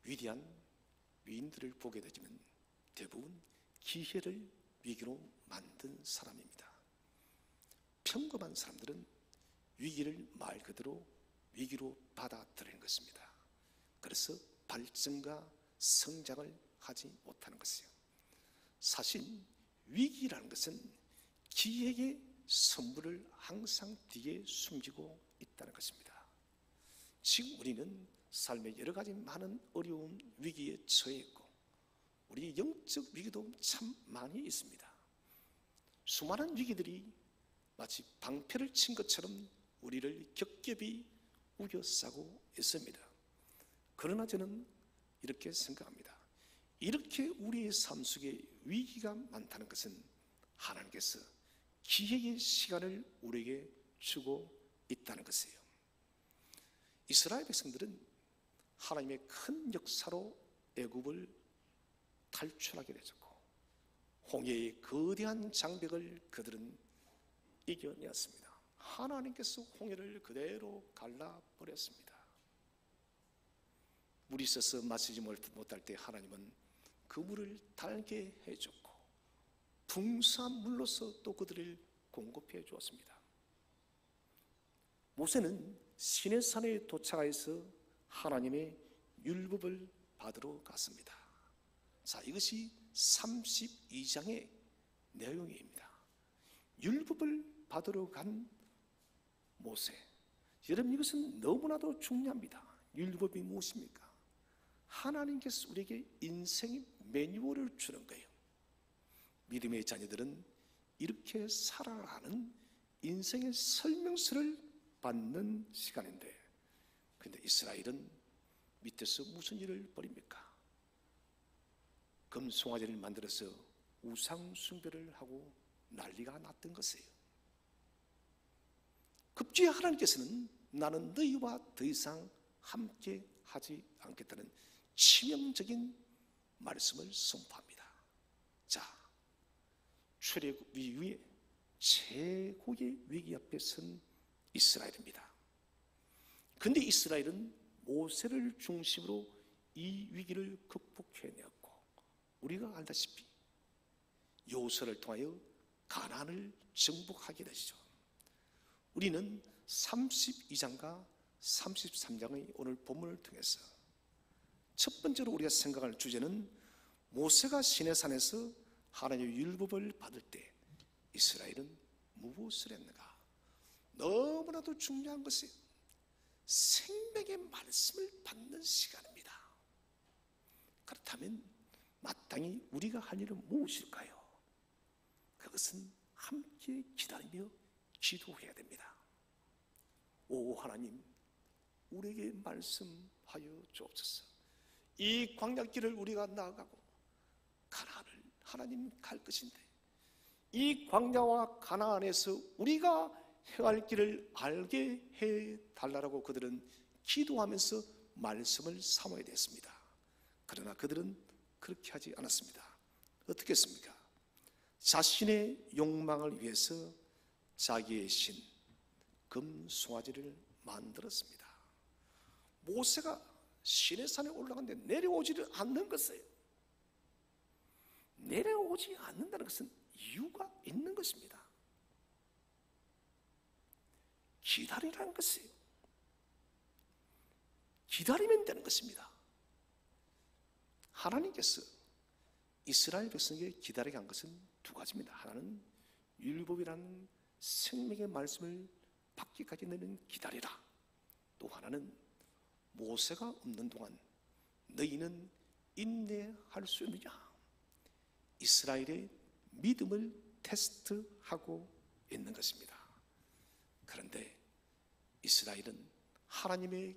위대한 위인들을 보게 되지만 대부분 기회를 위기로 만든 사람입니다. 평범한 사람들은 위기를 말 그대로 위기로 받아들이는 것입니다. 그래서 발전과 성장을 하지 못하는 것이에요. 사실 위기라는 것은 기회의 선물을 항상 뒤에 숨기고 있다는 것입니다. 지금 우리는 삶의 여러 가지 많은 어려운 위기에 처해 있고 우리 영적 위기도 참 많이 있습니다. 수많은 위기들이 마치 방패를 친 것처럼 우리를 겹겹이 우겨싸고 있습니다. 그러나 저는 이렇게 생각합니다. 이렇게 우리의 삶 속에 위기가 많다는 것은 하나님께서 기회의 시간을 우리에게 주고 있다는 것이에요. 이스라엘 백성들은 하나님의 큰 역사로 애굽을 탈출하게 되었고 홍해의 거대한 장벽을 그들은 이겨내었습니다. 하나님께서 홍해를 그대로 갈라버렸습니다. 물이 있어서 마시지 못할 때 하나님은 그 물을 달게 해줬고 풍성한 물로서 또 그들을 공급해 주었습니다. 모세는 시내산에 도착해서 하나님의 율법을 받으러 갔습니다. 자, 이것이 32장의 내용입니다. 율법을 받으러 간 모세. 여러분, 이것은 너무나도 중요합니다. 율법이 무엇입니까? 하나님께서 우리에게 인생의 매뉴얼을 주는 거예요. 믿음의 자녀들은 이렇게 살아가는 인생의 설명서를 받는 시간인데, 그런데 이스라엘은 밑에서 무슨 일을 벌입니까? 금송아지를 만들어서 우상 숭배를 하고 난리가 났던 것이에요. 급기야 하나님께서는 나는 너희와 더 이상 함께 하지 않겠다는 치명적인 말씀을 선포합니다. 자, 출애굽 이후에 최고의 위기 앞에 선 이스라엘입니다. 그런데 이스라엘은 모세를 중심으로 이 위기를 극복해내었고, 우리가 알다시피 여호수아를 통하여 가나안을 정복하게 되시죠. 우리는 32장과 33장의 오늘 본문을 통해서 첫 번째로 우리가 생각할 주제는 모세가 시내산에서 하나님의 율법을 받을 때 이스라엘은 무엇을 했는가? 너무나도 중요한 것이 생명의 말씀을 받는 시간입니다. 그렇다면 마땅히 우리가 할 일은 무엇일까요? 그것은 함께 기다리며 기도해야 됩니다. 오 하나님, 우리에게 말씀하여 주옵소서. 이 광야길을 우리가 나아가고 가나안을 하나님 갈 것인데, 이 광야와 가나안에서 우리가 행할 길을 알게 해달라고 그들은 기도하면서 말씀을 삼아야 됐습니다. 그러나 그들은 그렇게 하지 않았습니다. 어떻게 했습니까? 자신의 욕망을 위해서 자기의 신 금송아지를 만들었습니다. 모세가 시내산에 올라갔는데 내려오지를 않는 것이에요. 내려오지 않는다는 것은 이유가 있는 것입니다. 기다리라는 것이에요. 기다리면 되는 것입니다. 하나님께서 이스라엘 백성에게 기다리게 한 것은 두 가지입니다. 하나는 율법이라는 생명의 말씀을 받기까지 너는 기다리라. 또 하나는 모세가 없는 동안 너희는 인내할 수 있느냐? 이스라엘의 믿음을 테스트하고 있는 것입니다. 그런데 이스라엘은 하나님의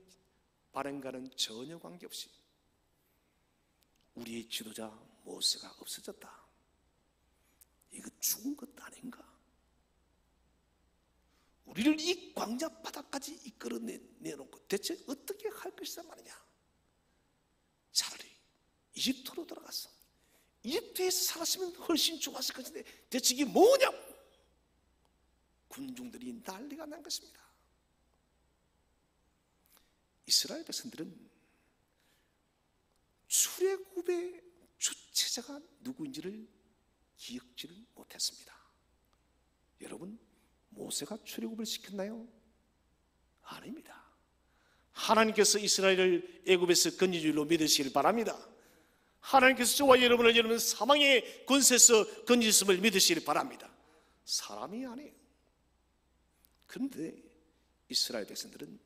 발행과는 전혀 관계없이 우리의 지도자 모세가 없어졌다, 이거 죽은 것 아닌가? 우리를 이 광야 바다까지 이끌어내놓고 대체 어떻게 할 것이란 말이냐? 차라리 이집트로 돌아가서 이집트에서 살았으면 훨씬 좋았을 것인데 대체 이게 뭐냐고 군중들이 난리가 난 것입니다. 이스라엘 백성들은 애굽의 주체자가 누구인지를 기억지를 못했습니다. 여러분, 모세가 출애굽을 시켰나요? 아닙니다. 하나님께서 이스라엘을 애굽에서 건진 줄로 믿으시길 바랍니다. 하나님께서 저와 여러분을 여러분 사망의 권세에서 건지심을 믿으시길 바랍니다. 사람이 아니에요. 그런데 이스라엘 백성들은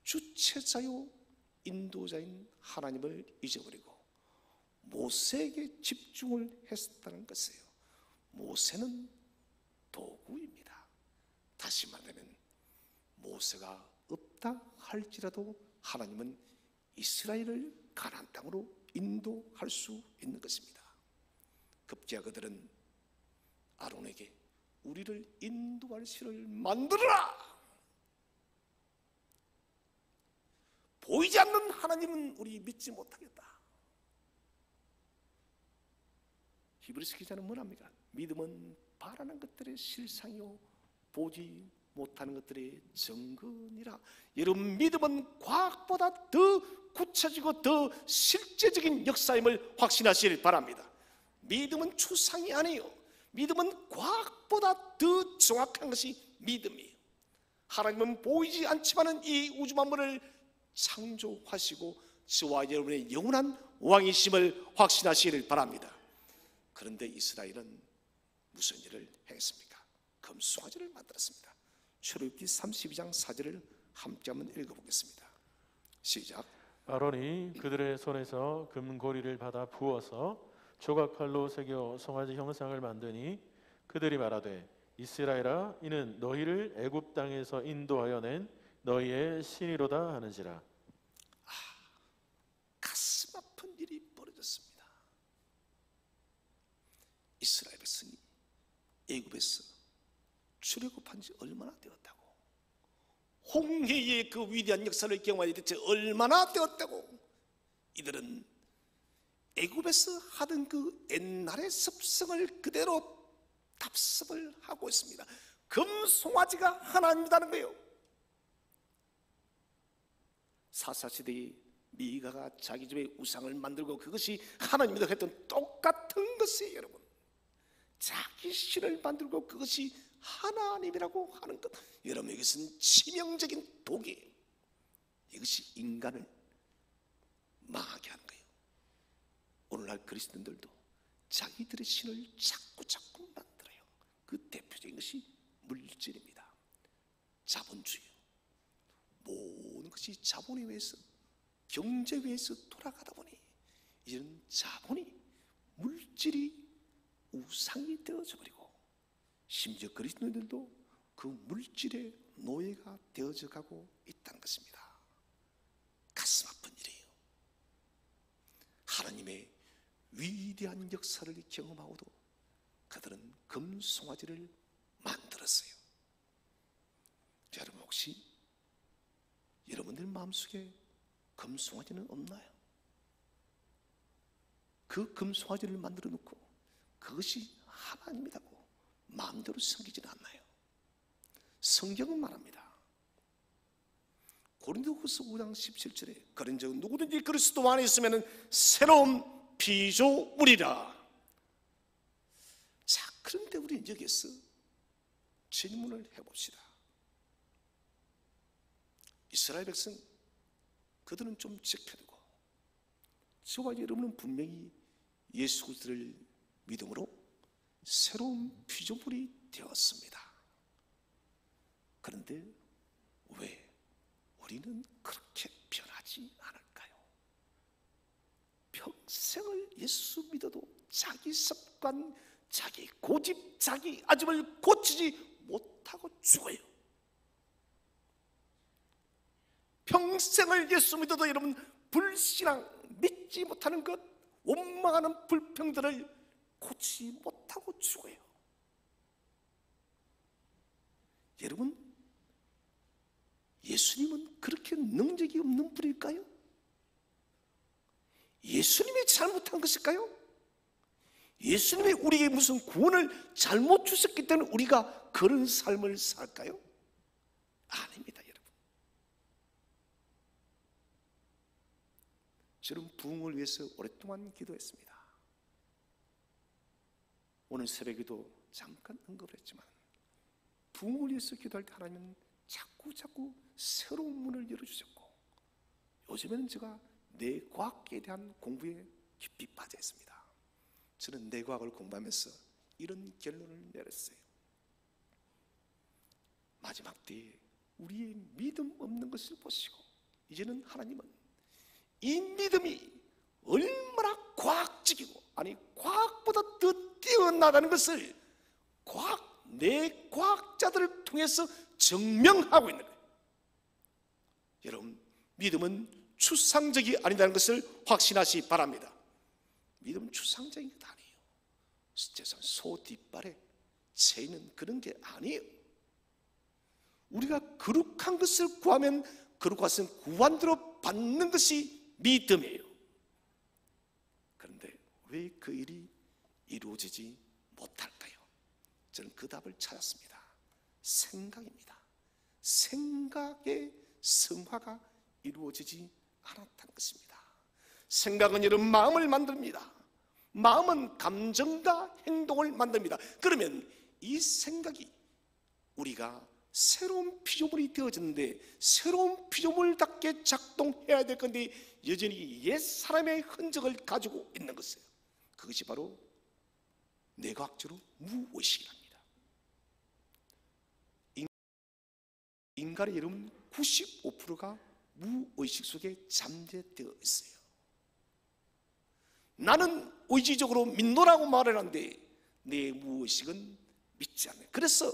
주체자요 인도자인 하나님을 잊어버리고 모세에게 집중을 했다는 것이에요. 모세는 도구입니다. 다시 말하면 모세가 없다 할지라도 하나님은 이스라엘을 가나안 땅으로 인도할 수 있는 것입니다. 급기야 그들은 아론에게 우리를 인도할 신을 만들어라! 보이지 않는 하나님은 우리 믿지 못하겠다. 히브리서 기자는 뭐랍니까? 믿음은 바라는 것들의 실상이요 보지 못하는 것들의 증거니라. 여러분, 믿음은 과학보다 더 구체적이고 더 실제적인 역사임을 확신하시길 바랍니다. 믿음은 추상이 아니에요. 믿음은 과학보다 더 정확한 것이 믿음이에요. 하나님은 보이지 않지만은 이 우주 만물을 창조하시고 저와 여러분의 영원한 왕이심을 확신하시기를 바랍니다. 그런데 이스라엘은 무슨 일을 행했습니까? 금송아지를 만들었습니다. 출애굽기 32장 4절을 함께 한번 읽어보겠습니다. 시작. 아론이 그들의 손에서 금고리를 받아 부어서 조각칼로 새겨 송아지 형상을 만드니 그들이 말하되 이스라엘아 이는 너희를 애굽 땅에서 인도하여 낸 너희의 신이로다 하는지라. 가슴 아픈 일이 벌어졌습니다. 이스라엘 백성이 애굽에서 출애굽한 지 얼마나 되었다고, 홍해의 그 위대한 역사를 경험하지 대체 얼마나 되었다고, 이들은 애굽에서 하던 그 옛날의 습성을 그대로 답습을 하고 있습니다. 금송아지가 하나님이라는 거예요. 사사시대의 미가가 자기 집에 우상을 만들고 그것이 하나님이라고 했던 똑같은 것이에요. 여러분, 자기 신을 만들고 그것이 하나님이라고 하는 것, 여러분, 이것은 치명적인 독이에요. 이것이 인간을 망하게 하는 거예요. 오늘날 그리스도인들도 자기들의 신을 자꾸 만들어요. 그 대표적인 것이 물질입니다. 자본주의. 모든 것이 자본에 의해서, 경제에 의해서 돌아가다 보니 이런 자본이, 물질이 우상이 되어져 버리고, 심지어 그리스도인들도 그 물질의 노예가 되어져 가고 있다는 것입니다. 가슴 아픈 일이에요. 하나님의 위대한 역사를 경험하고도 그들은 금송아지를 만들었어요. 여러분, 혹시 여러분들 마음속에 금송아지는 없나요? 그 금송아지를 만들어 놓고 그것이 하나님이라고 마음대로 섬기지는 않나요? 성경은 말합니다. 고린도후서 5장 17절에 그런 적 누구든지 그리스도 안에 있으면 새로운 피조물이라. 자, 그런데 우리는 여기에서 질문을 해봅시다. 이스라엘 백성, 그들은 좀 지켜두고 저와 여러분은 분명히 예수 그리스도를 믿음으로 새로운 피조물이 되었습니다. 그런데 왜 우리는 그렇게 변하지 않을까요? 평생을 예수 믿어도 자기 습관, 자기 고집, 자기 아집을 고치지 못하고 죽어요. 평생을 예수 믿어도 여러분 불신앙, 믿지 못하는 것, 원망하는 불평들을 고치지 못하고 죽어요. 여러분, 예수님은 그렇게 능력이 없는 분일까요? 예수님이 잘못한 것일까요? 예수님이 우리에게 무슨 구원을 잘못 주셨기 때문에 우리가 그런 삶을 살까요? 아닙니다, 여러분. 저는 부흥을 위해서 오랫동안 기도했습니다. 오늘 새벽에도 잠깐 언급을 했지만 부흥을 위해서 기도할 때 하나님은 자꾸 새로운 문을 열어주셨고, 요즘에는 제가 뇌과학에 대한 공부에 깊이 빠져 있습니다. 저는 뇌과학을 공부하면서 이런 결론을 내렸어요. 마지막 때에 우리의 믿음 없는 것을 보시고 이제는 하나님은 이 믿음이 얼마나 과학적이고, 아니 과학보다 더 뛰어나다는 것을 뇌과학자들을 통해서 증명하고 있는 거예요. 여러분, 믿음은 추상적이 아니라는 것을 확신하시기 바랍니다. 믿음은 추상적인 것 아니에요. 소 뒷발에 새 있는 그런 게 아니에요. 우리가 거룩한 것을 구하면 거룩한 것은 구한대로 받는 것이 믿음이에요. 그런데 왜 그 일이 이루어지지 못할까요? 저는 그 답을 찾았습니다. 생각입니다. 생각의 성화가 이루어지지 않았다는 것입니다. 생각은 여러분 마음을 만듭니다. 마음은 감정과 행동을 만듭니다. 그러면 이 생각이 우리가 새로운 피조물이 되어졌는데 새로운 피조물답게 작동해야 될 건데 여전히 옛 사람의 흔적을 가지고 있는 것이에요. 그것이 바로 뇌과학적으로 무의식이랍니다. 인간의 여러분 95%가 무의식 속에 잠재되어 있어요. 나는 의지적으로 믿노라고 말을 하는데 내 무의식은 믿지 않아요. 그래서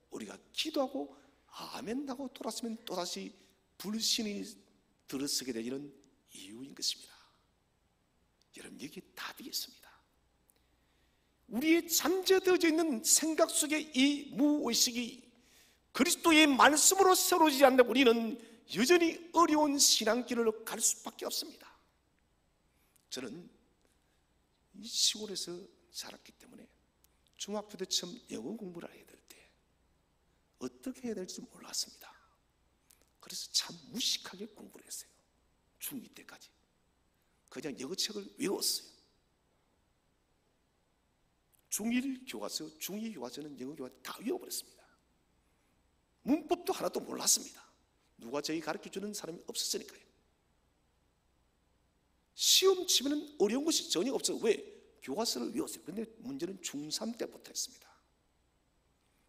우리가 기도하고 아멘 하고 돌았으면 또다시 불신이 들어서게 되는 이유인 것입니다. 여러분, 여기에 답이 있습니다. 우리의 잠재되어져 있는 생각 속에 이 무의식이 그리스도의 말씀으로 세워지지 않는다면 우리는 여전히 어려운 신앙길을 갈 수밖에 없습니다. 저는 이 시골에서 자랐기 때문에 중학교 때 처음 영어 공부를 해야 될 때 어떻게 해야 될지 몰랐습니다. 그래서 참 무식하게 공부를 했어요. 중2 때까지 그냥 영어책을 외웠어요. 중1 교과서, 중2 교과서는 영어 교과서 다 외워버렸습니다. 문법도 하나도 몰랐습니다. 누가 저희 가르쳐주는 사람이 없었으니까요. 시험 치면 어려운 것이 전혀 없어요. 왜? 교과서를 외웠어요. 그런데 문제는 중3 때부터 했습니다.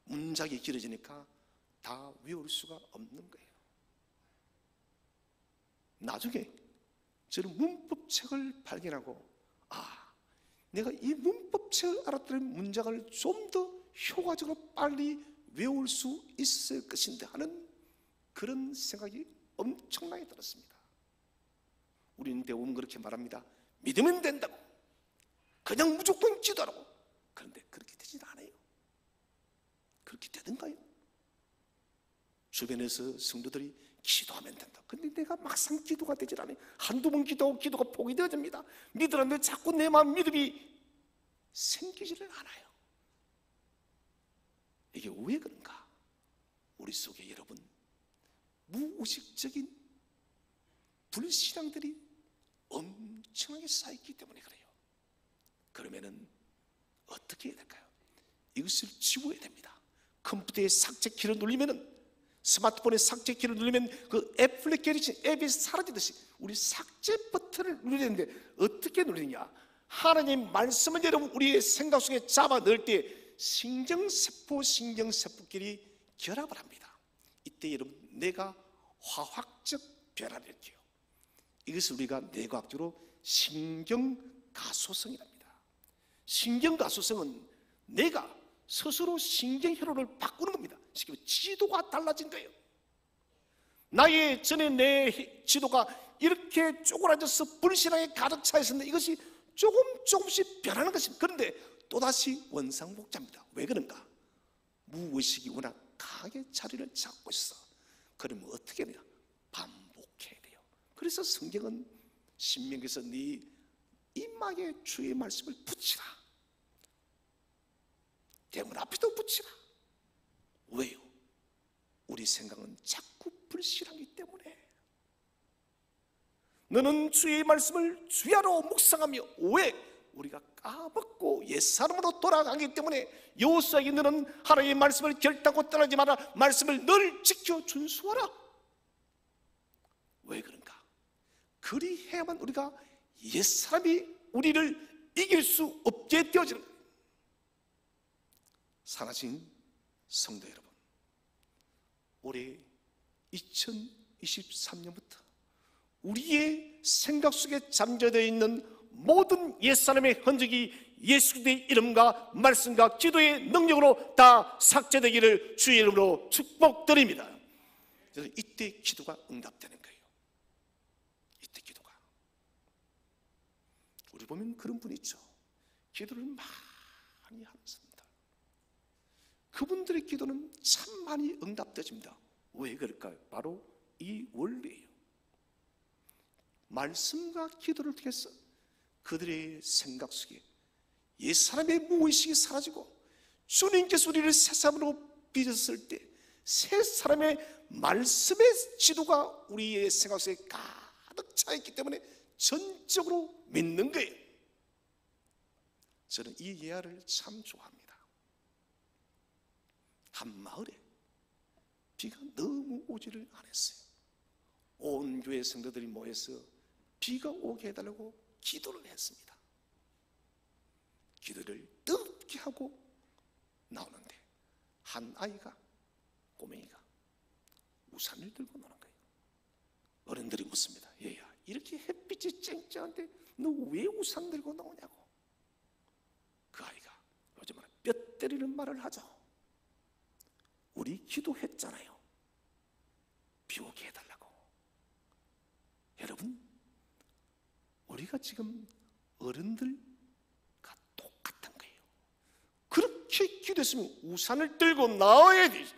문장이 길어지니까 다 외울 수가 없는 거예요. 나중에 저는 문법책을 발견하고 내가 이 문법책을 알았더니 문장을 좀 더 효과적으로 빨리 외울 수 있을 것인데 하는 그런 생각이 엄청나게 들었습니다. 우리는 대부분 그렇게 말합니다. 믿으면 된다고, 그냥 무조건 기도하라고. 그런데 그렇게 되진 않아요. 그렇게 되던가요? 주변에서 성도들이 기도하면 된다. 근데 내가 막상 기도가 되질 않아요. 한두 번 기도하고 기도가 포기 되어집니다. 믿으라는데 자꾸 내 마음 믿음이 생기지를 않아요. 이게 왜 그런가? 우리 속에 여러분 무의식적인 불신앙들이 엄청나게 쌓였기 때문에 그래요. 그러면은 어떻게 해야 될까요? 이것을 지워야 됩니다. 컴퓨터의 삭제키를 누르면은, 스마트폰의 삭제키를 누르면 그 애플리케이션 앱이 사라지듯이 우리 삭제 버튼을 누려야 되는데 어떻게 누르느냐? 하나님 말씀을 여러분 우리의 생각 속에 잡아 넣을 때 신경세포끼리 결합을 합니다. 이때 여러분 뇌가 화학적 변화를 일으켜요. 이것을 우리가 뇌과학적으로 신경가소성이랍니다. 신경가소성은 뇌가 스스로 신경회로를 바꾸는 겁니다. 쉽게 말하면 지도가 달라진 거예요. 나의 전에 내 지도가 이렇게 쪼그라져서 불신앙에 가득 차 있었는데 이것이 조금씩 변하는 것입니다. 그런데 또다시 원상복자입니다. 왜 그런가? 무의식이 워낙 강하게 자리를 잡고 있어. 그러면 어떻게 해야 돼요? 반복해야 돼요. 그래서 성경은 신명기에서 네 이마에 주의 말씀을 붙이라, 대문 앞에도 붙이라. 왜요? 우리 생각은 자꾸 불신하기 때문에 너는 주의 말씀을 주야로 묵상하며 왜 우리가 까먹고 옛사람으로 돌아가기 때문에 여호수아에게 너는 하나님의 말씀을 결단코 떠나지 마라. 말씀을 늘 지켜 준수하라. 왜 그런가? 그리해야만 우리가 옛사람이 우리를 이길 수 없게 되어지는 거예요. 사랑하신 성도 여러분, 올해 2023년부터 우리의 생각 속에 잠재되어 있는 모든 옛사람의 흔적이 예수 그리스도의 이름과 말씀과 기도의 능력으로 다 삭제되기를 주의 이름으로 축복드립니다. 그래서 이때 기도가 응답되는 거예요. 이때 기도가. 우리 보면 그런 분이 있죠. 기도를 많이 하면서입니다. 그분들의 기도는 참 많이 응답되집니다. 왜 그럴까요? 바로 이 원리예요. 말씀과 기도를 통해서 그들의 생각 속에 옛사람의 무의식이 사라지고 주님께서 우리를 새사람으로 빚었을 때 새사람의 말씀의 지도가 우리의 생각 속에 가득 차 있기 때문에 전적으로 믿는 거예요. 저는 이 예화를 참 좋아합니다. 한 마을에 비가 너무 오지를 않았어요. 온 교회 성도들이 모여서 비가 오게 해달라고 기도를 했습니다. 기도를 뜨겁게 하고 나오는데 한 아이가, 꼬맹이가 우산을 들고 노는 거예요. 어른들이 묻습니다. 얘야, 이렇게 햇빛이 쨍쨍한데 너 왜 우산 들고 나오냐고. 그 아이가 요즘 뼈 때리는 말을 하죠. 우리 기도했잖아요. 비 오게 해달라고. 여러분, 우리가 지금 어른들과 똑같은 거예요. 그렇게 기도했으면 우산을 들고 나와야 되죠.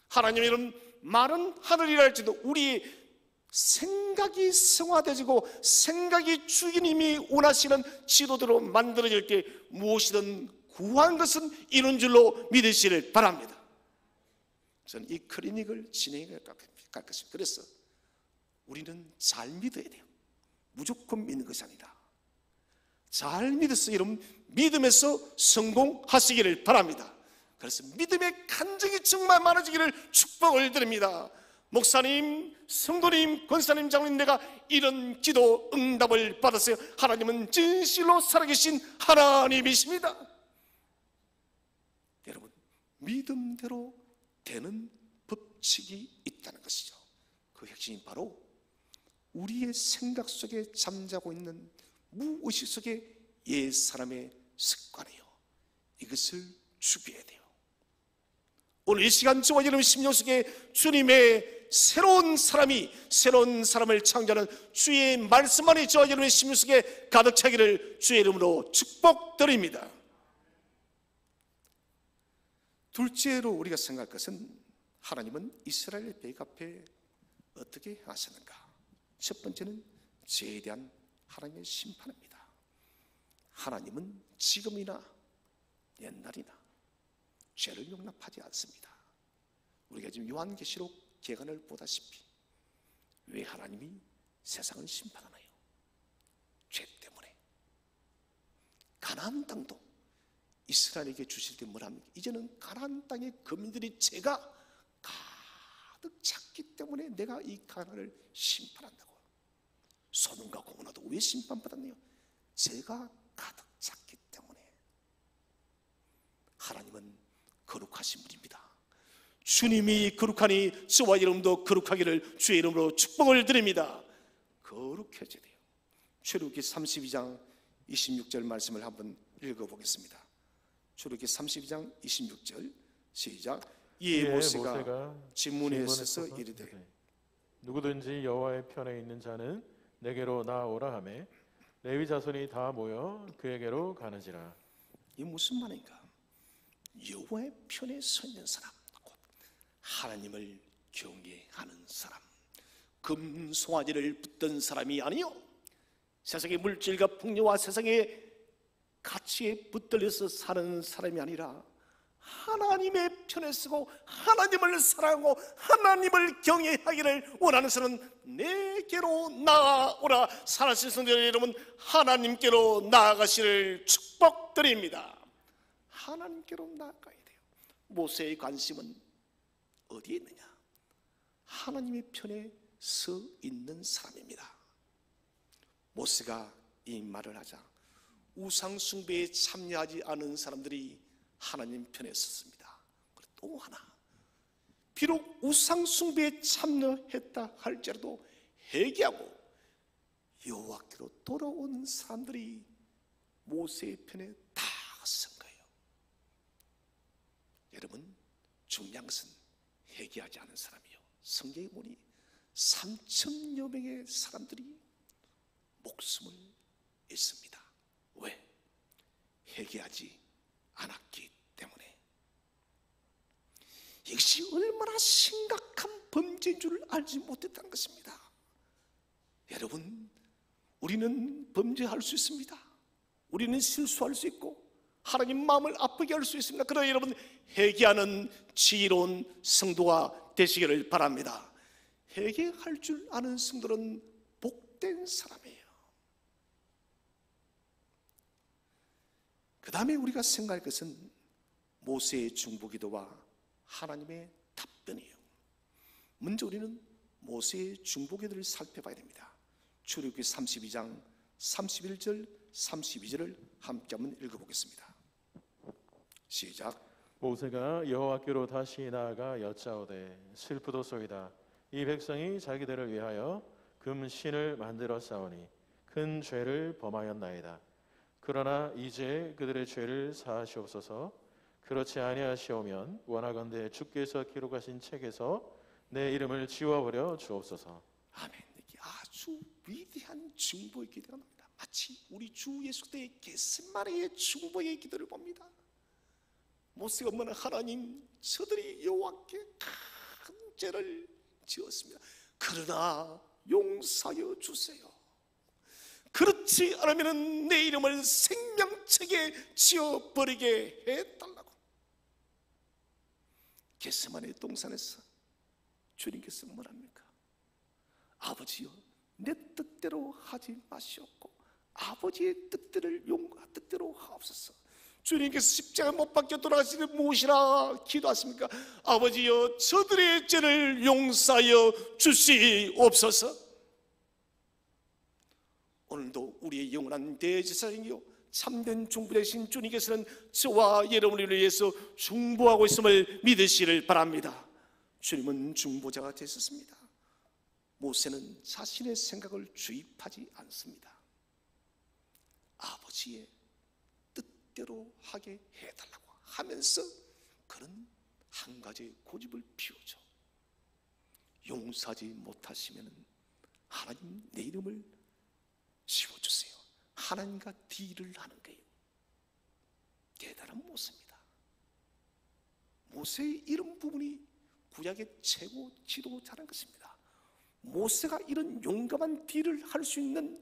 하나님, 이런 마른 하늘이라 할지도 우리의 생각이 성화되지고 생각이 주님이 원하시는 지도대로 만들어질 때 무엇이든 구한 것은 이룬 줄로 믿으시길 바랍니다. 저는 이 클리닉을 진행해 갈 것입니다. 그래서 우리는 잘 믿어야 돼요. 무조건 믿는 것이 아니다. 잘 믿어서 여러분 믿음에서 성공하시기를 바랍니다. 그래서 믿음의 간증이 정말 많아지기를 축복을 드립니다. 목사님, 성도님, 권사님, 장로님, 내가 이런 기도 응답을 받았어요. 하나님은 진실로 살아계신 하나님이십니다. 여러분, 믿음대로 되는 법칙이 있다는 것이죠. 그 핵심이 바로 우리의 생각 속에 잠자고 있는 무의식 속의 옛사람의 습관이에요. 이것을 죽여야 돼요. 오늘 이 시간 저와 여러분 심령 속에 주님의 새로운 사람을 창조하는 주의 말씀 안에 저와 여러분의 심령 속에 가득 차기를 주의 이름으로 축복드립니다. 둘째로 우리가 생각할 것은 하나님은 이스라엘 백성 앞에 어떻게 하시는가. 첫 번째는 죄에 대한 하나님의 심판입니다. 하나님은 지금이나 옛날이나 죄를 용납하지 않습니다. 우리가 지금 요한계시록 개관을 보다시피 왜 하나님이 세상을 심판하나요? 죄 때문에. 가나안 땅도 이스라엘에게 주실 때 뭐랍니까? 이제는 가나안 땅의 거민들이 죄가 가득 찼기 때문에 내가 이 가나안을 심판한다고. 소돔과 고모라도 왜 심판받았네요? 죄가 가득 찼기 때문에. 하나님은 거룩하신 분입니다. 주님이 거룩하니 저와 여러분도 거룩하기를 주의 이름으로 축복을 드립니다. 거룩해져야 돼요. 출애굽기 32장 26절 말씀을 한번 읽어보겠습니다. 출애굽기 32장 26절 시작. 이에 모세가 진문에 서서 이르되 누구든지 여호와의 편에 있는 자는 내게로 나오라 하매 레위 자손이 다 모여 그에게로 가는지라. 이 무슨 말인가? 여호와의 편에 서 있는 사람, 곧 하나님을 경외하는 사람, 금송아지를 붙든 사람이 아니요 세상의 물질과 풍요와 세상의 가치에 붙들려서 사는 사람이 아니라 하나님의 편에 서고 하나님을 사랑하고 하나님을 경외하기를 원하는 사람은 내게로 나아오라. 사랑하는 성도 여러분, 하나님께로 나아가시를 축복드립니다. 하나님께로 나아가야 돼요. 모세의 관심은 어디에 있느냐? 하나님의 편에 서 있는 사람입니다. 모세가 이 말을 하자 우상 숭배에 참여하지 않은 사람들이 하나님 편에 섰습니다. 그리고 또 하나, 비록 우상 숭배에 참여했다 할지라도 회개하고 여호와께로 돌아온 사람들이 모세의 편에 다 선 거예요. 여러분, 중요한 것은 회개하지 않은 사람이요, 성경에 보니 3,000여 명의 사람들이 목숨을 잃습니다. 왜? 회개하지 않았기 때문에. 이것이 얼마나 심각한 범죄인 줄 알지 못했다는 것입니다. 여러분, 우리는 범죄할 수 있습니다. 우리는 실수할 수 있고 하나님 마음을 아프게 할 수 있습니다. 그러나 여러분, 회개하는 지혜로운 성도가 되시기를 바랍니다. 회개할 줄 아는 성도는 복된 사람이에요. 그 다음에 우리가 생각할 것은 모세의 중보기도와 하나님의 답변이에요. 먼저 우리는 모세의 중보기도를 살펴봐야 됩니다. 출애굽기 32장 31절 32절을 함께 한번 읽어보겠습니다. 시작. 모세가 여호와께로 다시 나아가 여짜오되 슬프도소이다. 이 백성이 자기들을 위하여 금신을 만들어 싸우니 큰 죄를 범하였나이다. 그러나 이제 그들의 죄를 사하시옵소서. 그렇지 아니하시오면 원하건대 주께서 기록하신 책에서 내 이름을 지워버려 주옵소서. 아멘. 이게 아주 위대한 중보의 기도가 납니다. 마치 우리 주 예수 그리스도의 겟세마네의 중보의 기도를 봅니다. 모세가 뭐냐, 하나님, 저들이 여호와께 큰 죄를 지었습니다. 그러나 용서하여 주세요. 그렇지 않으면 내 이름을 생명책에 지어버리게 해달라고. 겟세마네 동산에서 주님께서 뭐랍니까? 아버지여, 내 뜻대로 하지 마시옵고 아버지의 뜻대로 하옵소서. 주님께서 십자가 못 박혀 돌아가시는 무엇이라 기도하십니까? 아버지여, 저들의 죄를 용서하여 주시옵소서. 오늘도 우리의 영원한 대제사장이요 참된 중보자이신 주님께서는 저와 여러분을 위해서 중보하고 있음을 믿으시기를 바랍니다. 주님은 중보자가 되셨습니다. 모세는 자신의 생각을 주입하지 않습니다. 아버지의 뜻대로 하게 해달라고 하면서 그는 한 가지 고집을 피우죠. 용서하지 못하시면 하나님, 내 이름을 지워주세요. 하나님과 딜을 하는 거예요. 대단한 모세입니다. 모세의 이런 부분이 구약의 최고 지도자라는 것입니다. 모세가 이런 용감한 딜을 할 수 있는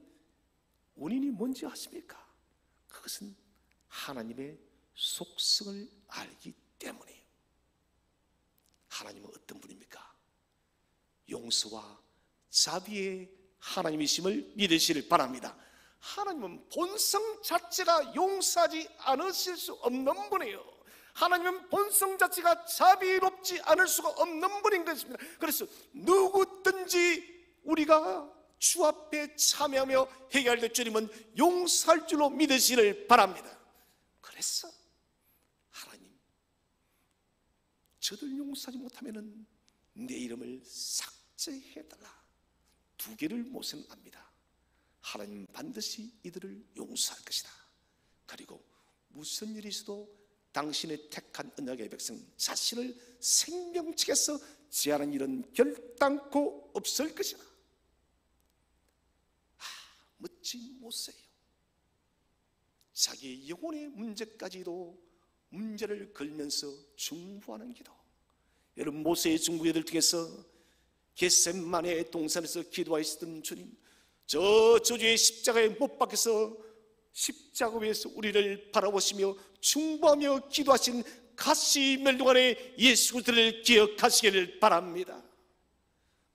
원인이 뭔지 아십니까? 그것은 하나님의 속성을 알기 때문이에요. 하나님은 어떤 분입니까? 용서와 자비의 하나님이심을 믿으시길 바랍니다. 하나님은 본성 자체가 용서하지 않으실 수 없는 분이에요. 하나님은 본성 자체가 자비롭지 않을 수가 없는 분인 것입니다. 그래서 누구든지 우리가 주 앞에 참여하며 회개할 때 주님은 용서할 줄로 믿으시기를 바랍니다. 그래서 하나님, 저들 용서하지 못하면 내 이름을 삭제해달라. 두 개를 모세는 압니다. 하나님 반드시 이들을 용서할 것이다. 그리고 무슨 일이 있어도 당신의 택한 언약의 백성 자신을 생명책에서 제하는 일은 결단코 없을 것이다. 멋진 모세예요. 자기의 영혼의 문제까지도 문제를 걸면서 중보하는 기도. 여러분, 모세의 중보기도를 통해서 겟세마네 동산에서 기도하셨던 주님, 저 저주의 십자가에 못 박혀서 십자가 위에서 우리를 바라보시며 중보하며 기도하신 가시 멸류관의 예수 그리스도를 기억하시기를 바랍니다.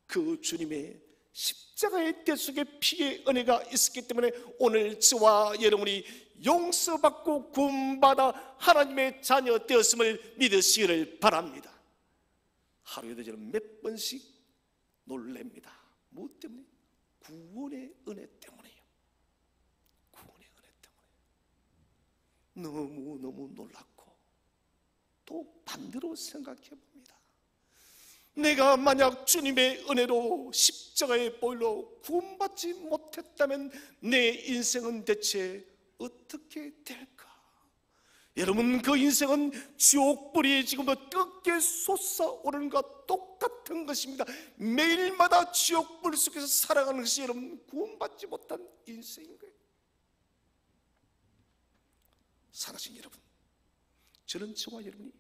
그 주님의 십자가의 대 속에 피의 은혜가 있었기 때문에 오늘 저와 여러분이 용서받고 구원받아 하나님의 자녀 되었음을 믿으시기를 바랍니다. 하루에도 저는 몇 번씩 놀랍니다. 무엇 때문에? 구원의 은혜 때문에요. 구원의 은혜 때문에 너무너무 놀랍고, 또 반대로 생각해 봅니다. 내가 만약 주님의 은혜로 십자가의 보혈로 구원받지 못했다면 내 인생은 대체 어떻게 될까? 여러분, 그 인생은 지옥불이 지금도 뜨겁게 솟아오르는 것과 똑같은 것입니다. 매일마다 지옥불 속에서 살아가는 것이 여러분 구원받지 못한 인생인 거예요. 사랑하신 여러분, 저는 저와 여러분이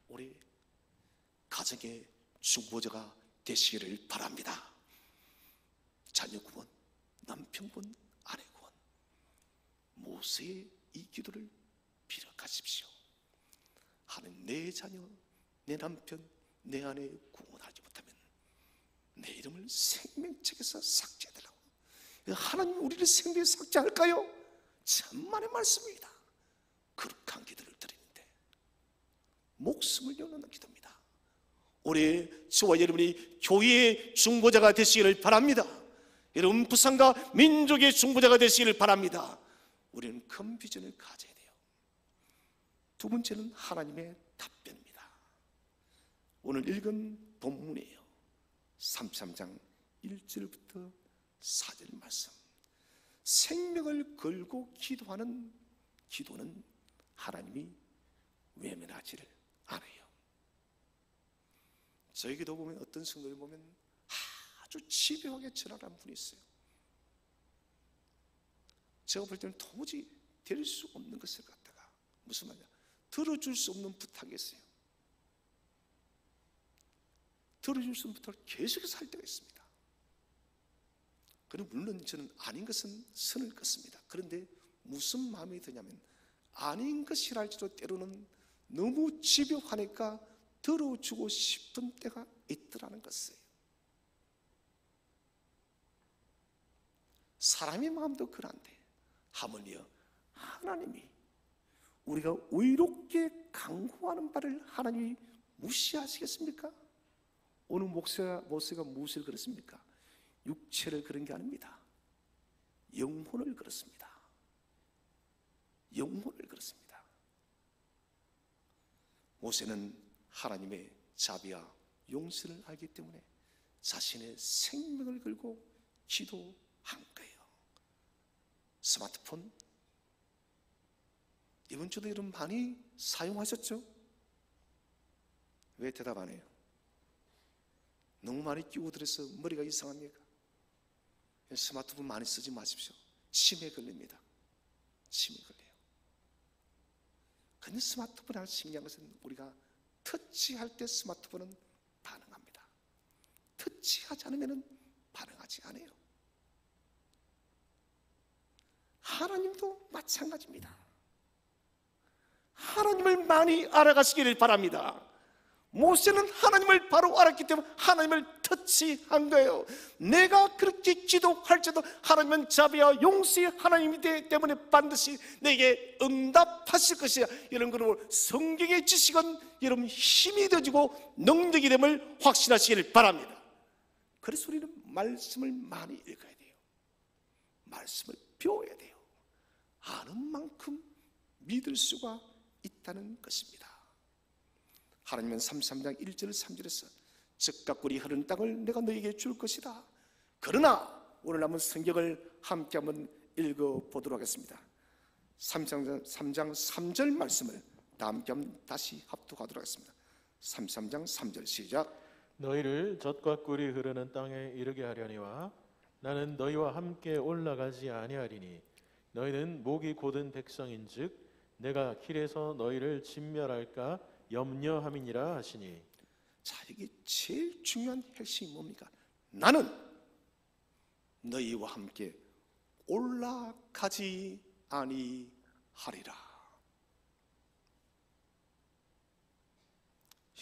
올해 가정의 중보자가 되시기를 바랍니다. 자녀 구원, 남편 구원, 아내 구원, 모세의 이 기도를 빌어가십시오. 하나님, 내 자녀, 내 남편, 내 아내 구원하지 못하면 내 이름을 생명책에서 삭제해달라고. 하나님, 우리를 생명에서 삭제할까요? 천만의 말씀입니다. 그렇게 기도를 드리는데 목숨을 연하는 기도입니다. 올해 저와 여러분이 교회의 중보자가 되시기를 바랍니다. 여러분, 부산과 민족의 중보자가 되시기를 바랍니다. 우리는 큰 비전을 가져야 돼요. 두 번째는 하나님의 답변입니다. 오늘 읽은 본문이에요. 33장 1절부터 4절 말씀. 생명을 걸고 기도하는 기도는 하나님이 외면하지를 않아요. 저희 기도 보면 어떤 성도를 보면 아주 집요하게 전하는 분이 있어요. 제가 볼 때는 도무지 될 수 없는 것을 갖다가, 무슨 말이냐, 들어줄 수 없는 부탁이 있어요. 들어줄 수 없는 부탁을 계속해서 할 때가 있습니다. 그리고 물론 저는 아닌 것은 선을 긋습니다. 그런데 무슨 마음이 드냐면, 아닌 것이라 할지라도 때로는 너무 집요하니까 들어주고 싶은 때가 있더라는 것이에요. 사람의 마음도 그런데 하물며 하나님이 우리가 의롭게 강구하는 바를 하나님이 무시하시겠습니까? 오늘 모세가 무엇을 그랬습니까? 육체를 그런 게 아닙니다. 영혼을 그렇습니다. 영혼을 그렇습니다. 모세는 하나님의 자비와 용서를 알기 때문에 자신의 생명을 걸고 기도한 거예요. 스마트폰, 이번 주도 여러분 많이 사용하셨죠? 왜 대답 안 해요? 너무 많이 끼고 들어서 머리가 이상합니까? 스마트폰 많이 쓰지 마십시오. 치매 걸립니다. 치매 걸려요. 근데 스마트폰에 하나 신기한 것은 우리가 터치할 때 스마트폰은 반응합니다. 터치하지 않으면 반응하지 않아요. 하나님도 마찬가지입니다. 하나님을 많이 알아가시기를 바랍니다. 모세는 하나님을 바로 알았기 때문에 하나님을 터치한 거예요. 내가 그렇게 기도할지도 하나님은 자비와 용서의 하나님이기 때문에 반드시 내게 응답하실 것이야. 이런 거로 성경의 지식은 여러분 힘이 되어지고 능력이 됨을 확신하시기를 바랍니다. 그래서 우리는 말씀을 많이 읽어야 돼요. 말씀을 배워야 돼요. 아는 만큼 믿을 수가 있다는 것입니다. 하나님은 33장 1절 3절에서 젖과 꿀이 흐르는 땅을 내가 너에게 줄 것이다. 그러나 오늘 남은 성경을 함께 한번 읽어보도록 하겠습니다. 3장 3절 말씀을 다 함께 한번 다시 합독하도록 하겠습니다. 33장 3절 시작. 너희를 젖과 꿀이 흐르는 땅에 이르게 하려니와 나는 너희와 함께 올라가지 아니하리니 너희는 목이 곧은 백성인즉 내가 길에서 너희를 진멸할까 염려함이니라 하시니. 자, 이게 제일 중요한 핵심이 뭡니까? 나는 너희와 함께 올라가지 아니하리라.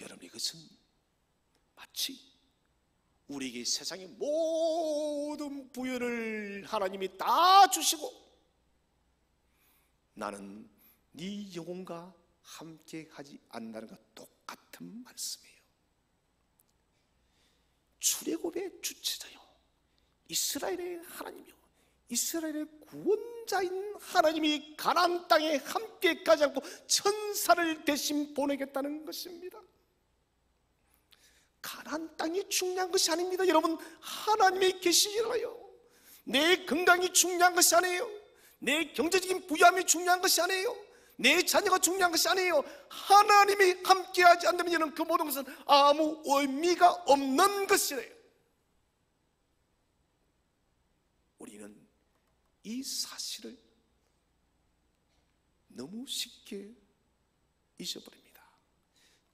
여러분, 이것은 마치 우리에게 세상의 모든 부여를 하나님이 다 주시고 나는 네 영혼과 함께 하지 않는다는 것 똑같은 말씀이에요. 출애굽의 주체자요, 이스라엘의 하나님이요, 이스라엘의 구원자인 하나님이 가나안 땅에 함께 가지 않고 천사를 대신 보내겠다는 것입니다. 가나안 땅이 중요한 것이 아닙니다. 여러분, 하나님이 계시잖아요. 내 건강이 중요한 것이 아니에요. 내 경제적인 부유함이 중요한 것이 아니에요. 내 자녀가 중요한 것이 아니에요. 하나님이 함께하지 않으면 그 모든 것은 아무 의미가 없는 것이래요. 우리는 이 사실을 너무 쉽게 잊어버립니다.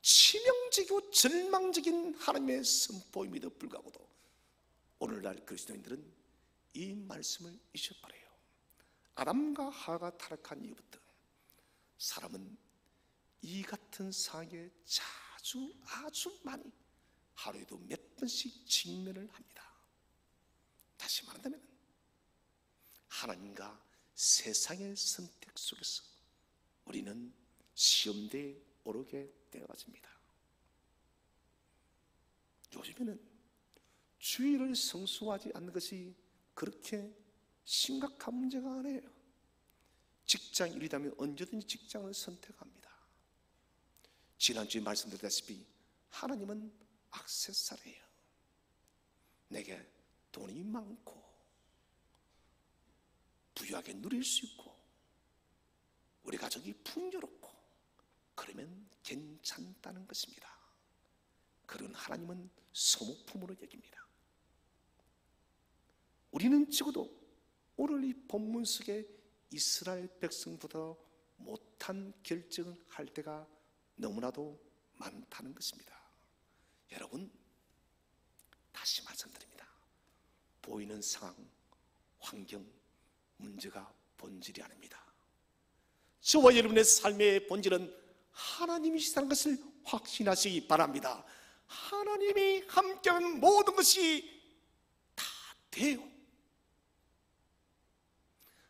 치명적이고 절망적인 하나님의 선포임에도 불구하고도 오늘날 그리스도인들은 이 말씀을 잊어버려요. 아담과 하와가 타락한 이후부터 사람은 이 같은 상황에 아주 많이, 하루에도 몇 번씩 직면을 합니다. 다시 말한다면 하나님과 세상의 선택 속에서 우리는 시험대에 오르게 되어집니다. 요즘에는 주의를 성수하지 않는 것이 그렇게 심각한 문제가 아니에요. 직장 일이라면 언제든지 직장을 선택합니다. 지난주에 말씀드렸다시피 하나님은 액세서리예요. 내게 돈이 많고 부유하게 누릴 수 있고 우리 가족이 풍요롭고 그러면 괜찮다는 것입니다. 그런 하나님은 소모품으로 여깁니다. 우리는 적어도 오늘 이 본문 속에 이스라엘 백성보다 못한 결정을 할 때가 너무나도 많다는 것입니다. 여러분, 다시 말씀드립니다. 보이는 상황, 환경, 문제가 본질이 아닙니다. 저와 여러분의 삶의 본질은 하나님이시다는 것을 확신하시기 바랍니다. 하나님이 함께하는 모든 것이 다 돼요.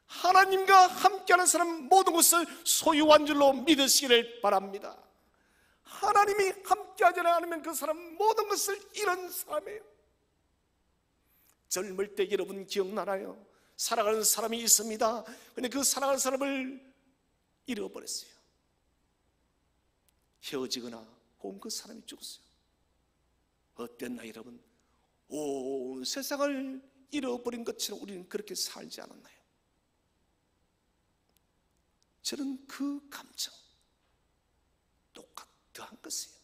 하나님과 함께하는 사람 모든 것을 소유한 줄로 믿으시기를 바랍니다. 하나님이 함께하지 않으면 그 사람 모든 것을 잃은 사람이에요. 젊을 때 여러분 기억나나요? 사랑하는 사람이 있습니다. 근데 그 사랑하는 사람을 잃어버렸어요. 헤어지거나 혹은 그 사람이 죽었어요. 어땠나 여러분? 온 세상을 잃어버린 것처럼 우리는 그렇게 살지 않았나요? 저는 그 감정 똑같은 것이에요.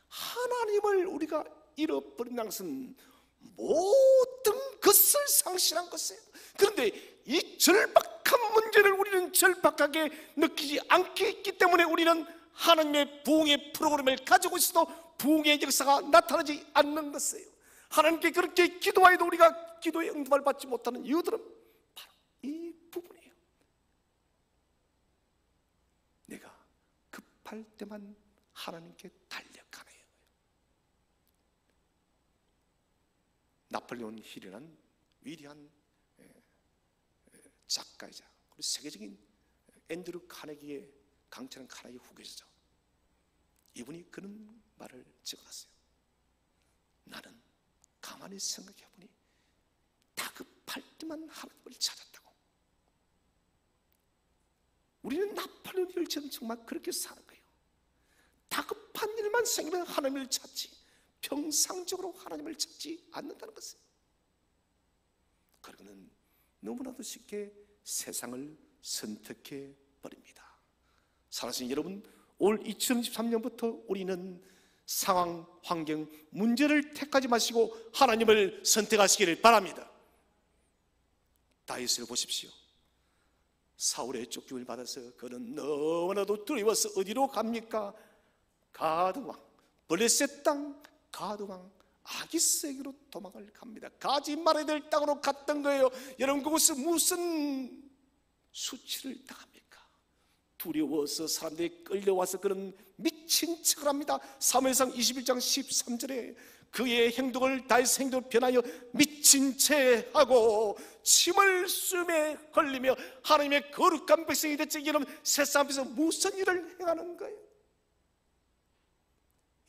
하나님을 우리가 잃어버린다는 것은 모든 것을 상실한 것이에요. 그런데 이 절박한 문제를 우리는 절박하게 느끼지 않기 때문에 우리는 하나님의 부흥의 프로그램을 가지고 있어도 부흥의 역사가 나타나지 않는 것이에요. 하나님께 그렇게 기도해도 우리가 기도의 응답을 받지 못하는 이유들은 바로 이 부분이에요. 내가 급할 때만 하나님께 달려가네요. 나폴레온 힐이라는 위대한 작가이자 그리고 세계적인 앤드류 카네기의 강철한 카네기 후계자죠. 이분이 그런 말을 적어놨어요. 나는 가만히 생각해보니 다급할 때만 하나님을 찾았다고. 우리는 나폴레온 힐처럼 정말 그렇게 사는 거예요. 다급한 일만 생기면 하나님을 찾지 평상적으로 하나님을 찾지 않는다는 것이에요. 그러고는 너무나도 쉽게 세상을 선택해 버립니다. 사랑하시는 여러분, 올 2023년부터 우리는 상황, 환경, 문제를 택하지 마시고 하나님을 선택하시기를 바랍니다. 다윗을 보십시오. 사울의 쫓김을 받아서 그는 너무나도 두려워서 어디로 갑니까? 가드왕, 블레셋 땅 가드왕 아기스에게로 도망을 갑니다. 가지 말아야 될 땅으로 갔던 거예요. 여러분, 그곳은 무슨 수치를 당합니까? 두려워서 사람들이 끌려와서 그런 미친 척을 합니다. 사무엘상 21장 13절에 그의 행동을 다윗의 행동을 변하여 미친 채 하고 침을 숨에 흘리며 하나님의 거룩한 백성이 됐지. 여러분, 세상 앞에서 무슨 일을 행하는 거예요?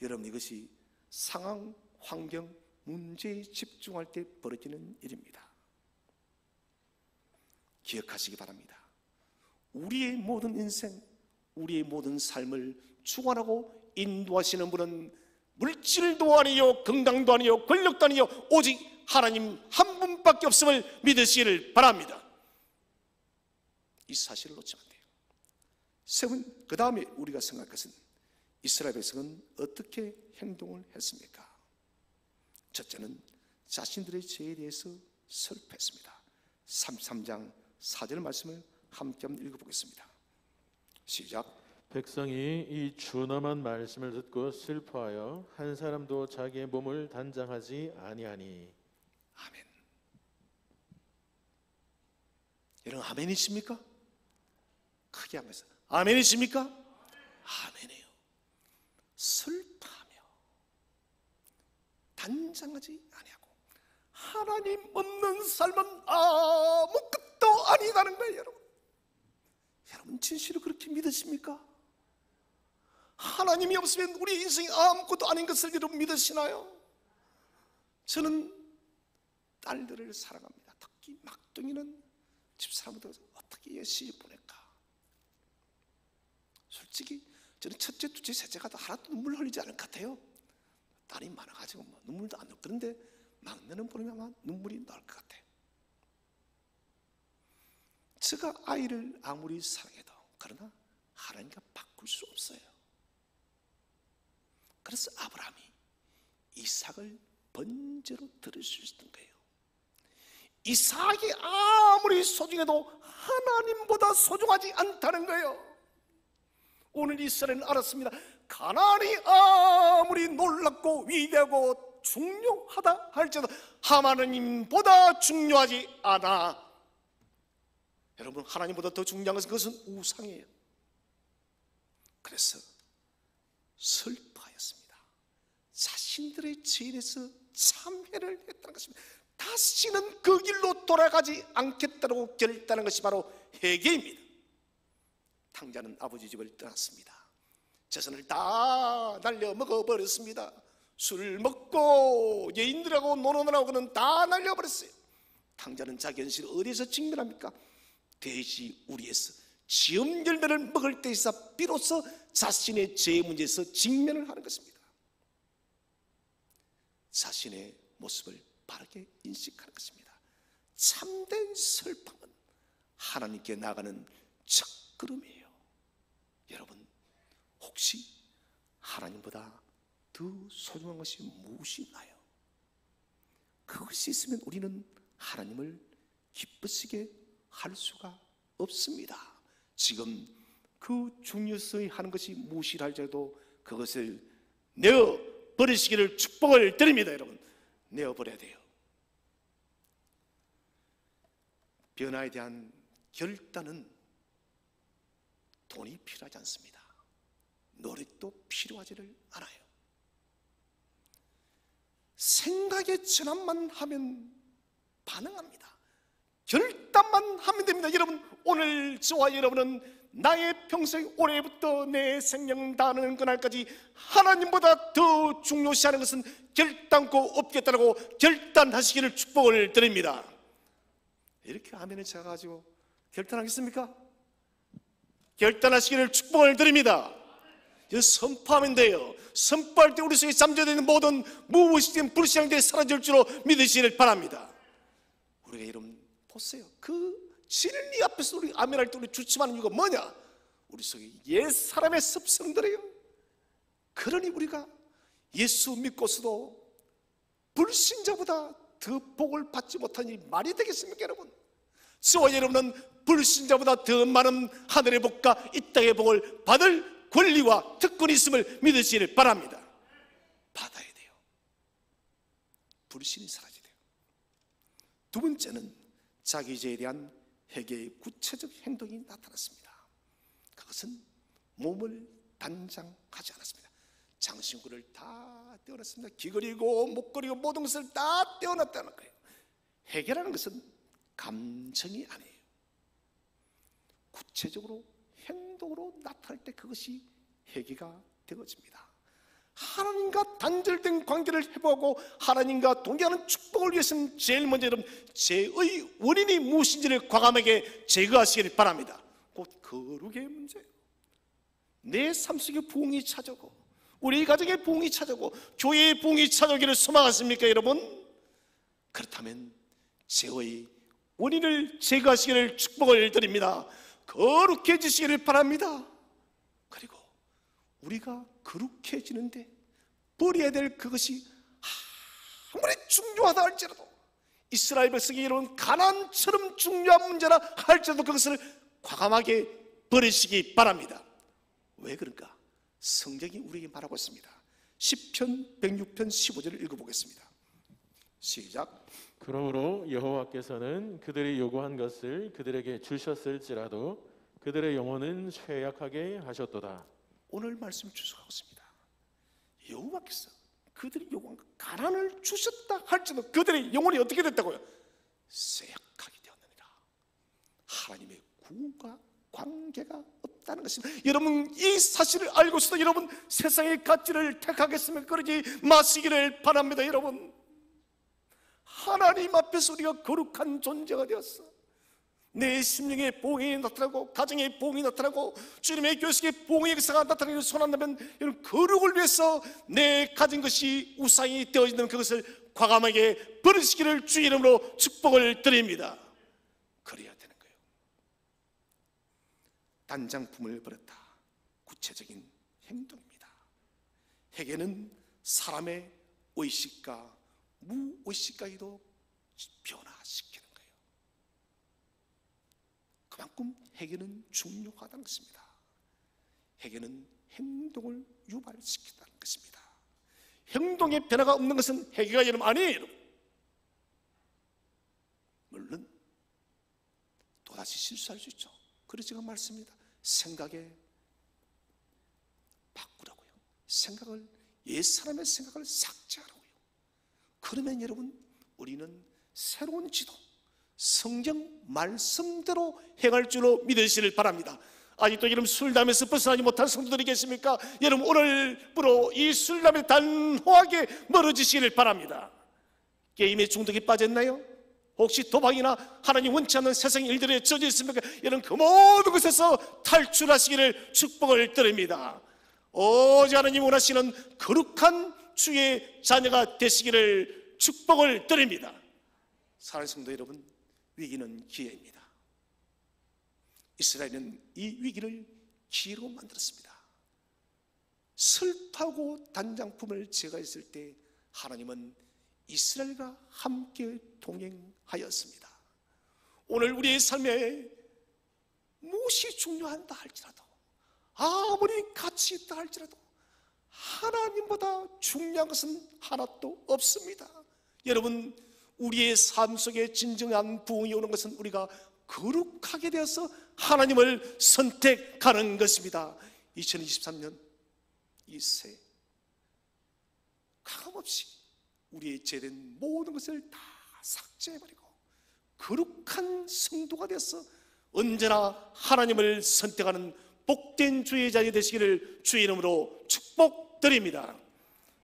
여러분, 이것이 상황, 환경, 문제에 집중할 때 벌어지는 일입니다. 기억하시기 바랍니다. 우리의 모든 인생, 우리의 모든 삶을 주관하고 인도하시는 분은 물질도 아니요, 건강도 아니요, 권력도 아니요, 오직 하나님 한 분밖에 없음을 믿으시기를 바랍니다. 이 사실을 놓치면 안 돼요. 그 다음에 우리가 생각할 것은 이스라엘 백성은 어떻게 행동을 했습니까? 첫째는 자신들의 죄에 대해서 슬퍼했습니다. 33장 4절 말씀을 함께 한번 읽어보겠습니다. 시작. 백성이 이 준엄한 말씀을 듣고 슬퍼하여 한 사람도 자기의 몸을 단장하지 아니하니. 아멘. 여러분, 아멘이십니까? 크게 하면서 아멘이십니까? 아멘이에요. 슬퍼하며 단장하지 아니하고 하나님 없는 삶은 아무것도 아니다는 거예요. 여러분, 여러분 진실로 그렇게 믿으십니까? 하나님이 없으면 우리 인생이 아무것도 아닌 것을 여러분 믿으시나요? 저는 딸들을 사랑합니다. 특히 막둥이는 집사람들 어떻게 시집 보낼까? 솔직히 저는 첫째, 둘째, 셋째가 하나도 눈물 흘리지 않을 것 같아요. 딸이 많아가지고 눈물도 안 나고. 그런데 막내는 보면 아마 눈물이 나올 것 같아요. 제가 아이를 아무리 사랑해도 그러나 하나님과 바꿀 수 없어요. 그래서 아브라함이 이삭을 번제로 드릴 수 있었던 거예요. 이삭이 아무리 소중해도 하나님보다 소중하지 않다는 거예요. 오늘 이스라엘은 알았습니다. 가나안이 아무리 놀랍고 위대하고 중요하다 할지라도 하나님보다 중요하지 않아. 여러분, 하나님보다 더 중요한 것은 그것은 우상이에요. 그래서 슬퍼하였습니다. 자신들의 죄에 대해서 참회를 했다는 것입니다. 다시는 그 길로 돌아가지 않겠다고 결단한 것이 바로 회개입니다. 탕자는 아버지 집을 떠났습니다. 재산을 다 날려 먹어버렸습니다. 술 먹고 여인들하고 노는 하고 그는 다 날려버렸어요. 탕자는 자기 현실을 어디에서 직면합니까? 돼지 우리에서 지음 열매를 먹을 때에서 비로소 자신의 죄 문제에서 직면을 하는 것입니다. 자신의 모습을 바르게 인식하는 것입니다. 참된 슬픔은 하나님께 나가는 첫걸음이에요. 여러분, 혹시 하나님보다 더 소중한 것이 무엇이 있나요? 그것이 있으면 우리는 하나님을 기쁘시게 할 수가 없습니다. 지금 그 중요성이 하는 것이 무엇이라 할지라도 그것을 내어 버리시기를 축복을 드립니다. 여러분, 내어 버려야 돼요. 변화에 대한 결단은 돈이 필요하지 않습니다. 노력도 필요하지를 않아요. 생각의 전환만 하면 반응합니다. 결단만 하면 됩니다. 여러분, 오늘 저와 여러분은 나의 평생 올해부터 내 생명 다하는 그날까지 하나님보다 더 중요시하는 것은 결단코 없겠다라고 결단하시기를 축복을 드립니다. 이렇게 아멘을 쳐가지고 결단하겠습니까? 결단하시기를 축복을 드립니다. 선포하면 돼요. 선포할 때 우리 속에 잠재되어 있는 모든 무엇이든 불신앙들이 사라질 줄로 믿으시기를 바랍니다. 우리가 여러분 보세요. 그 진리 앞에서 우리 아멘할 때 우리 주춤하는 이유가 뭐냐? 우리 속에 옛 사람의 습성들이에요. 그러니 우리가 예수 믿고서도 불신자보다 더 복을 받지 못하니 말이 되겠습니까, 여러분? 저와 여러분은 불신자보다 더 많은 하늘의 복과 이 땅의 복을 받을 권리와 특권이 있음을 믿으시기를 바랍니다. 받아야 돼요. 불신이 사라져야 돼요. 두 번째는 자기 죄에 대한 회개의 구체적 행동이 나타났습니다. 그것은 몸을 단장하지 않았습니다. 장신구를 다 떼어놨습니다. 귀걸이고 목걸이고 모든 것을 다 떼어놨다는 거예요. 회개라는 것은 감정이 아니에요. 구체적으로 행동으로 나타날 때 그것이 회개가 되어집니다. 하나님과 단절된 관계를 회복하고 하나님과 동행하는 축복을 위해서는 제일 먼저 여러분 죄의 원인이 무엇인지를 과감하게 제거하시길 바랍니다. 곧 거룩의 문제예요. 내 삶 속에 부흥이 찾아오고 우리 가정의 부흥이 찾아오고 교회의 부흥이 찾아오기를 소망하십니까 여러분? 그렇다면 죄의 원인을 제거하시기를 축복을 드립니다. 거룩해지시기를 바랍니다. 그리고 우리가 거룩해지는데 버려야 될 그것이 아무리 중요하다 할지라도 이스라엘 백성이 이런 가난처럼 중요한 문제라 할지라도 그것을 과감하게 버리시기 바랍니다. 왜 그런가? 성경이 우리에게 말하고 있습니다. 시편 106편 15절을 읽어보겠습니다. 시작. 그러므로 여호와께서는 그들이 요구한 것을 그들에게 주셨을지라도 그들의 영혼은 쇠약하게 하셨도다. 오늘 말씀 주석하고 있습니다. 여호와께서 그들이 요구한 가난을 주셨다 할지라도 그들의 영혼이 어떻게 됐다고요? 쇠약하게 되었느니라. 하나님의 구원과 관계가 없다는 것입니다. 여러분 이 사실을 알고서도 여러분 세상의 가치를 택하겠으면 그러지 마시기를 바랍니다. 여러분 하나님 앞에서 우리가 거룩한 존재가 되었어. 내 심령의 보응이 나타나고 가정의 보응이 나타나고 주님의 교식의 보응의 역사가 나타나기를 소원한다면 여러분 거룩을 위해서 내 가진 것이 우상이 되어지는 그것을 과감하게 버리시기를 주의 이름으로 축복을 드립니다. 그래야 되는 거예요. 단장품을 버렸다. 구체적인 행동입니다. 회개는 사람의 의식과 무의식까지도 변화시키는 거예요. 그만큼 회개는 중요하다는 것입니다. 회개는 행동을 유발시킨다는 것입니다. 행동의 변화가 없는 것은 회개가 여러분 아니에요. 여러분. 물론 또다시 실수할 수 있죠. 그래서 제가 말씀입니다. 생각에 바꾸라고요. 생각을 옛사람의 생각을 삭제하라고요. 그러면 여러분 우리는 새로운 지도 성경 말씀대로 행할 줄로 믿으시길 바랍니다. 아직도 여러분 술담에서 벗어나지 못한 성도들이 계십니까? 여러분 오늘부로 이 술담에 단호하게 멀어지시길 바랍니다. 게임에 중독에 빠졌나요? 혹시 도박이나 하나님 원치 않는 세상 일들에 젖어 있습니까? 여러분 그 모든 것에서 탈출하시기를 축복을 드립니다. 오직 하나님 원하시는 거룩한 주의 자녀가 되시기를 축복을 드립니다. 사랑하는 성도 여러분, 위기는 기회입니다. 이스라엘은 이 위기를 기회로 만들었습니다. 슬프고 단장품을 제거했을 때 하나님은 이스라엘과 함께 동행하였습니다. 오늘 우리의 삶에 무엇이 중요하다 할지라도 아무리 가치 있다 할지라도 하나님보다 중요한 것은 하나도 없습니다. 여러분 우리의 삶 속에 진정한 부흥이 오는 것은 우리가 거룩하게 되어서 하나님을 선택하는 것입니다. 2023년 이 새 가감없이 우리의 죄된 모든 것을 다 삭제해버리고 거룩한 성도가 되어서 언제나 하나님을 선택하는 복된 주의 자녀 되시기를 주의 이름으로 축복드립니다.